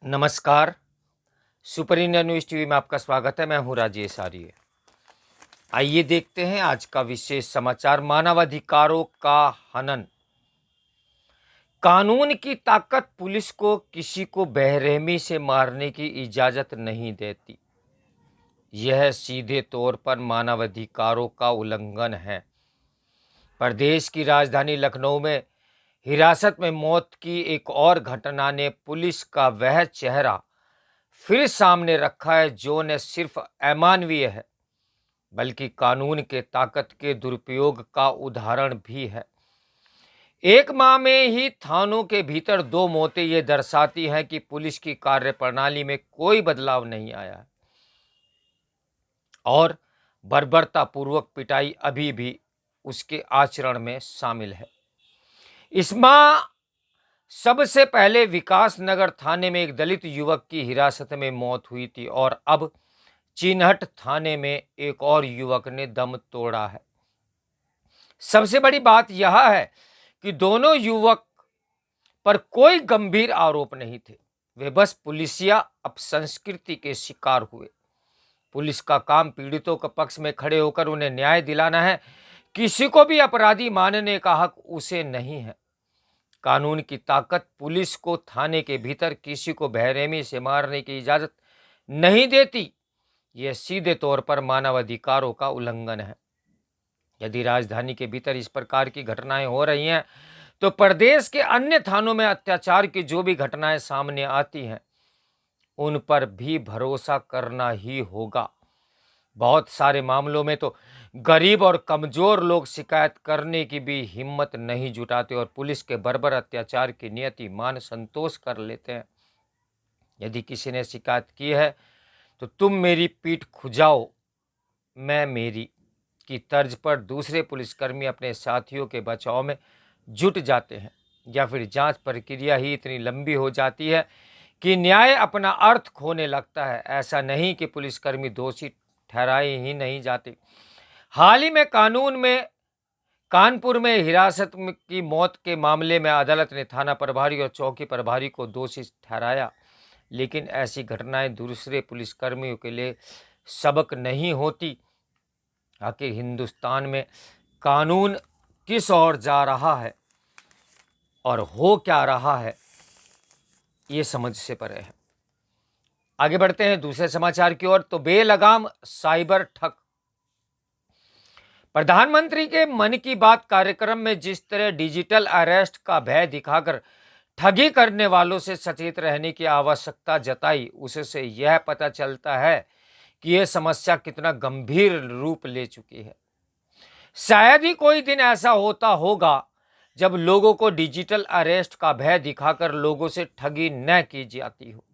नमस्कार। Super India news TV में आपका स्वागत है। मैं हूं राजेश आर्य। आइए देखते हैं आज का विशेष समाचार। मानवाधिकारों का हनन। कानून की ताकत पुलिस को किसी को बेरहमी से मारने की इजाजत नहीं देती। यह सीधे तौर पर मानवाधिकारों का उल्लंघन है। प्रदेश की राजधानी लखनऊ में हिरासत में मौत की एक और घटना ने पुलिस का वह चेहरा फिर सामने रखा है जो न सिर्फ अमानवीय है बल्कि कानून के ताकत के दुरुपयोग का उदाहरण भी है। एक माह में ही थानों के भीतर 2 मौतें ये दर्शाती हैं कि पुलिस की कार्यप्रणाली में कोई बदलाव नहीं आया है और बर्बरतापूर्वक पिटाई अभी भी उसके आचरण में शामिल है। इस माह सबसे पहले विकास नगर थाने में एक दलित युवक की हिरासत में मौत हुई थी और अब चिन्हट थाने में एक और युवक ने दम तोड़ा है। सबसे बड़ी बात यह है कि दोनों युवक पर कोई गंभीर आरोप नहीं थे। वे बस पुलिसिया अपसंस्कृति के शिकार हुए। पुलिस का काम पीड़ितों के पक्ष में खड़े होकर उन्हें न्याय दिलाना है। किसी को भी अपराधी मानने का हक उसे नहीं है। कानून की ताकत पुलिस को थाने के भीतर किसी को बेरहमी से मारने की इजाजत नहीं देती। यह सीधे तौर पर मानवाधिकारों का उल्लंघन है। यदि राजधानी के भीतर इस प्रकार की घटनाएं हो रही हैं तो प्रदेश के अन्य थानों में अत्याचार की जो भी घटनाएं सामने आती हैं उन पर भी भरोसा करना ही होगा। बहुत सारे मामलों में तो गरीब और कमजोर लोग शिकायत करने की भी हिम्मत नहीं जुटाते और पुलिस के बर्बर अत्याचार की नियति मान संतोष कर लेते हैं। यदि किसी ने शिकायत की है तो तुम मेरी पीठ खुजाओ मैं मेरी की तर्ज पर दूसरे पुलिसकर्मी अपने साथियों के बचाव में जुट जाते हैं या फिर जांच प्रक्रिया ही इतनी लंबी हो जाती है कि न्याय अपना अर्थ खोने लगता है। ऐसा नहीं कि पुलिसकर्मी दोषी ठहराए ही नहीं जाते। हाल ही में कानपुर में हिरासत की मौत के मामले में अदालत ने थाना प्रभारी और चौकी प्रभारी को दोषी ठहराया, लेकिन ऐसी घटनाएं दूसरे पुलिसकर्मियों के लिए सबक नहीं होती। आखिर हिंदुस्तान में कानून किस ओर जा रहा है और हो क्या रहा है ये समझ से परे है। आगे बढ़ते हैं दूसरे समाचार की ओर। तो बेलगाम साइबर ठग। प्रधानमंत्री के मन की बात कार्यक्रम में जिस तरह डिजिटल अरेस्ट का भय दिखाकर ठगी करने वालों से सचेत रहने की आवश्यकता जताई, उससे यह पता चलता है कि यह समस्या कितना गंभीर रूप ले चुकी है। शायद ही कोई दिन ऐसा होता होगा जब लोगों को डिजिटल अरेस्ट का भय दिखाकर लोगों से ठगी न की जाती हो।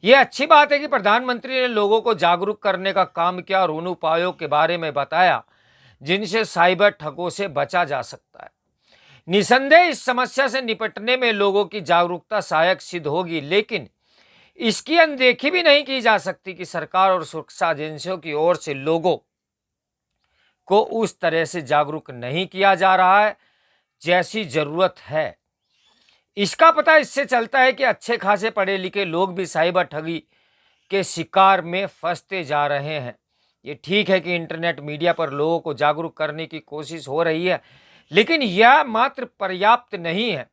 यह अच्छी बात है कि प्रधानमंत्री ने लोगों को जागरूक करने का काम किया और उन उपायों के बारे में बताया जिनसे साइबर ठगों से बचा जा सकता है। निसंदेह इस समस्या से निपटने में लोगों की जागरूकता सहायक सिद्ध होगी, लेकिन इसकी अनदेखी भी नहीं की जा सकती कि सरकार और सुरक्षा एजेंसियों की ओर से लोगों को उस तरह से जागरूक नहीं किया जा रहा है जैसी जरूरत है। इसका पता इससे चलता है कि अच्छे खासे पढ़े लिखे लोग भी साइबर ठगी के शिकार में फंसते जा रहे हैं। ये ठीक है कि इंटरनेट मीडिया पर लोगों को जागरूक करने की कोशिश हो रही है, लेकिन यह मात्र पर्याप्त नहीं है।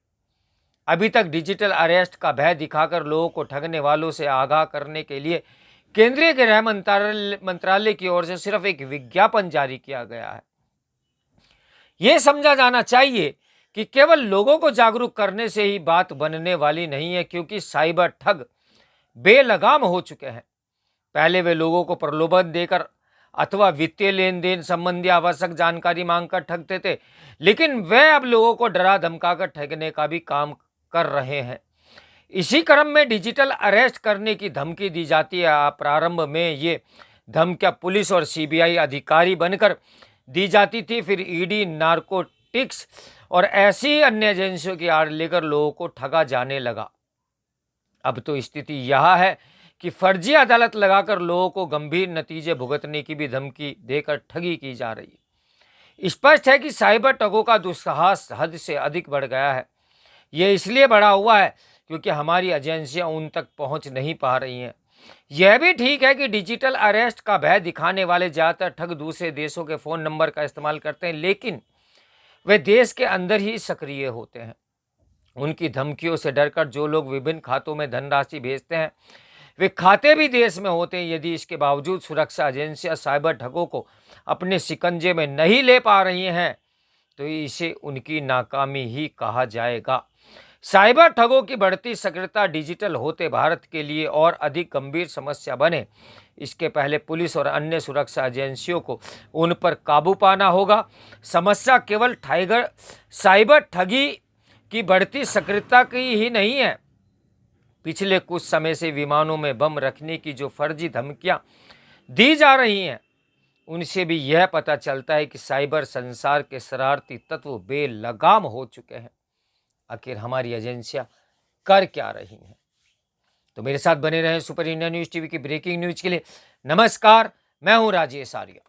अभी तक डिजिटल अरेस्ट का भय दिखाकर लोगों को ठगने वालों से आगाह करने के लिए केंद्रीय गृह मंत्रालय की ओर से सिर्फ एक विज्ञापन जारी किया गया है। यह समझा जाना चाहिए कि केवल लोगों को जागरूक करने से ही बात बनने वाली नहीं है, क्योंकि साइबर ठग बेलगाम हो चुके हैं। पहले वे लोगों को प्रलोभन देकर अथवा वित्तीय लेन देन संबंधी आवश्यक जानकारी मांगकर ठगते थे, लेकिन वे अब लोगों को डरा धमकाकर ठगने का भी काम कर रहे हैं। इसी क्रम में डिजिटल अरेस्ट करने की धमकी दी जाती है। प्रारंभ में ये धमकियां पुलिस और सीबीआई अधिकारी बनकर दी जाती थी, फिर ईडी, नारकोटिक्स और ऐसी अन्य एजेंसियों की आड़ लेकर लोगों को ठगा जाने लगा। अब तो स्थिति यह है कि फर्जी अदालत लगाकर लोगों को गंभीर नतीजे भुगतने की भी धमकी देकर ठगी की जा रही है। स्पष्ट है कि साइबर ठगों का दुस्साहस हद से अधिक बढ़ गया है। यह इसलिए बढ़ा हुआ है क्योंकि हमारी एजेंसियां उन तक पहुंच नहीं पा रही हैं। यह भी ठीक है कि डिजिटल अरेस्ट का भय दिखाने वाले ज़्यादातर ठग दूसरे देशों के फ़ोन नंबर का इस्तेमाल करते हैं, लेकिन वे देश के अंदर ही सक्रिय होते हैं। उनकी धमकियों से डरकर जो लोग विभिन्न खातों में धनराशि भेजते हैं, वे खाते भी देश में होते हैं। यदि इसके बावजूद सुरक्षा एजेंसियां साइबर ठगों को अपने शिकंजे में नहीं ले पा रही हैं, तो इसे उनकी नाकामी ही कहा जाएगा। साइबर ठगों की बढ़ती सक्रियता डिजिटल होते भारत के लिए और अधिक गंभीर समस्या बने, इसके पहले पुलिस और अन्य सुरक्षा एजेंसियों को उन पर काबू पाना होगा। समस्या केवल साइबर ठगी की बढ़ती सक्रियता की ही नहीं है। पिछले कुछ समय से विमानों में बम रखने की जो फर्जी धमकियां दी जा रही हैं, उनसे भी यह पता चलता है कि साइबर संसार के शरारती तत्व बेलगाम हो चुके हैं। आखिर हमारी एजेंसियां कर क्या रही हैं? तो मेरे साथ बने रहें सुपर इंडिया न्यूज टीवी की ब्रेकिंग न्यूज के लिए। नमस्कार, मैं हूं राजेश आर्य।